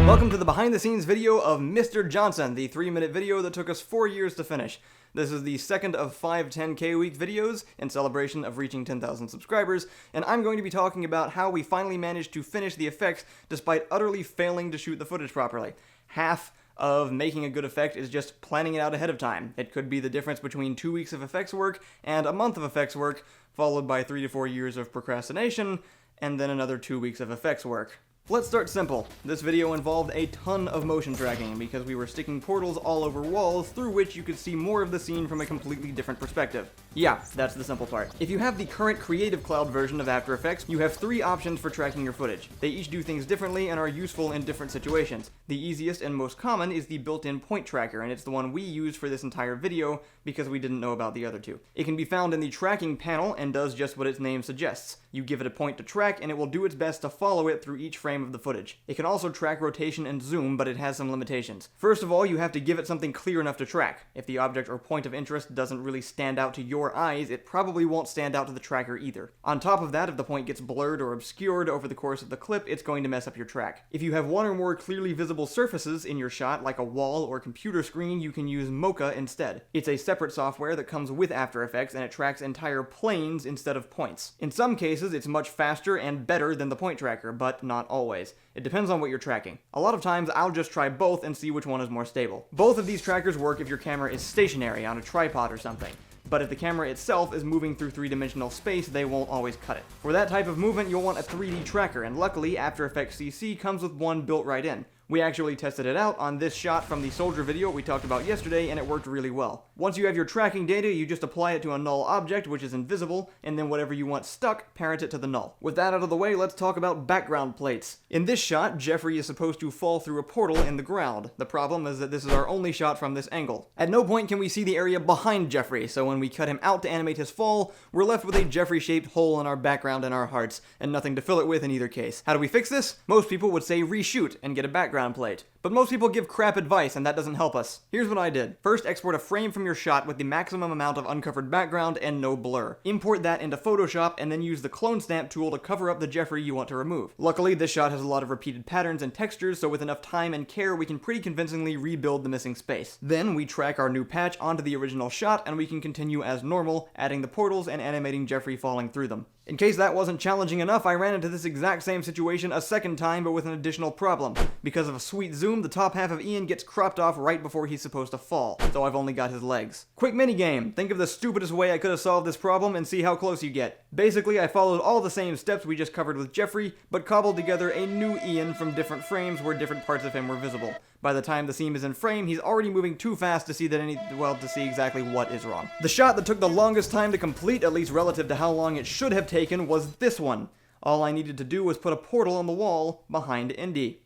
Welcome to the behind the scenes video of Mr. Johnson, the 3-minute video that took us 4 years to finish. This is the second of 5 10K week videos in celebration of reaching 10,000 subscribers, and I'm going to be talking about how we finally managed to finish the effects despite utterly failing to shoot the footage properly. Half of making a good effect is just planning it out ahead of time. It could be the difference between 2 weeks of effects work and a month of effects work, followed by 3 to 4 years of procrastination, and then another 2 weeks of effects work. Let's start simple. This video involved a ton of motion tracking because we were sticking portals all over walls through which you could see more of the scene from a completely different perspective. Yeah, that's the simple part. If you have the current Creative Cloud version of After Effects, you have 3 options for tracking your footage. They each do things differently and are useful in different situations. The easiest and most common is the built-in point tracker, and it's the one we used for this entire video because we didn't know about the other two. It can be found in the tracking panel and does just what its name suggests. You give it a point to track and it will do its best to follow it through each frame of the footage. It can also track rotation and zoom, but it has some limitations. First of all, you have to give it something clear enough to track. If the object or point of interest doesn't really stand out to your eyes, it probably won't stand out to the tracker either. On top of that, if the point gets blurred or obscured over the course of the clip, it's going to mess up your track. If you have one or more clearly visible surfaces in your shot, like a wall or computer screen, you can use Mocha instead. It's a separate software that comes with After Effects, and it tracks entire planes instead of points. In some cases, it's much faster and better than the point tracker, but not always. It depends on what you're tracking. A lot of times, I'll just try both and see which one is more stable. Both of these trackers work if your camera is stationary on a tripod or something. But if the camera itself is moving through 3-dimensional space, they won't always cut it. For that type of movement, you'll want a 3D tracker, and luckily, After Effects CC comes with one built right in. We actually tested it out on this shot from the soldier video we talked about yesterday, and it worked really well. Once you have your tracking data, you just apply it to a null object, which is invisible, and then whatever you want stuck, parent it to the null. With that out of the way, let's talk about background plates. In this shot, Jeffrey is supposed to fall through a portal in the ground. The problem is that this is our only shot from this angle. At no point can we see the area behind Jeffrey, so when we cut him out to animate his fall, we're left with a Jeffrey-shaped hole in our background and our hearts, and nothing to fill it with in either case. How do we fix this? Most people would say reshoot and get a background plate. But most people give crap advice, and that doesn't help us. Here's what I did. First, export a frame from your shot with the maximum amount of uncovered background and no blur. Import that into Photoshop, and then use the clone stamp tool to cover up the Jeffrey you want to remove. Luckily, this shot has a lot of repeated patterns and textures, so with enough time and care, we can pretty convincingly rebuild the missing space. Then, we track our new patch onto the original shot, and we can continue as normal, adding the portals and animating Jeffrey falling through them. In case that wasn't challenging enough, I ran into this exact same situation a second time, but with an additional problem. Because of a sweet zoom, the top half of Ian gets cropped off right before he's supposed to fall, so I've only got his legs. Quick minigame. Think of the stupidest way I could have solved this problem and see how close you get. Basically, I followed all the same steps we just covered with Jeffrey, but cobbled together a new Ian from different frames where different parts of him were visible. By the time the seam is in frame, he's already moving too fast to see to see exactly what is wrong. The shot that took the longest time to complete, at least relative to how long it should have taken, was this one. All I needed to do was put a portal on the wall behind Indy.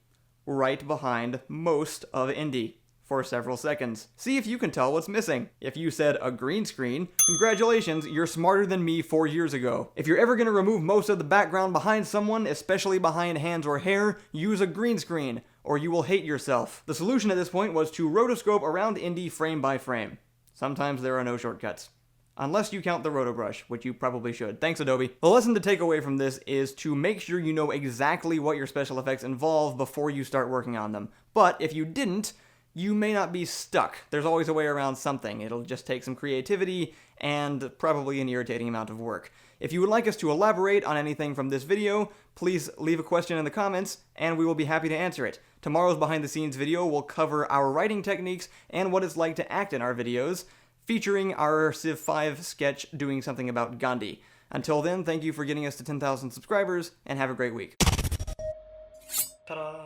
Right behind most of Indy. For several seconds. See if you can tell what's missing. If you said a green screen, congratulations, you're smarter than me 4 years ago. If you're ever going to remove most of the background behind someone, especially behind hands or hair, use a green screen, or you will hate yourself. The solution at this point was to rotoscope around Indy frame by frame. Sometimes there are no shortcuts. Unless you count the roto brush, which you probably should. Thanks, Adobe. The lesson to take away from this is to make sure you know exactly what your special effects involve before you start working on them. But if you didn't, you may not be stuck. There's always a way around something. It'll just take some creativity and probably an irritating amount of work. If you would like us to elaborate on anything from this video, please leave a question in the comments, and we will be happy to answer it. Tomorrow's behind the scenes video will cover our writing techniques and what it's like to act in our videos, featuring our Civ 5 sketch doing something about Gandhi. Until then, thank you for getting us to 10,000 subscribers, and have a great week. Ta-da!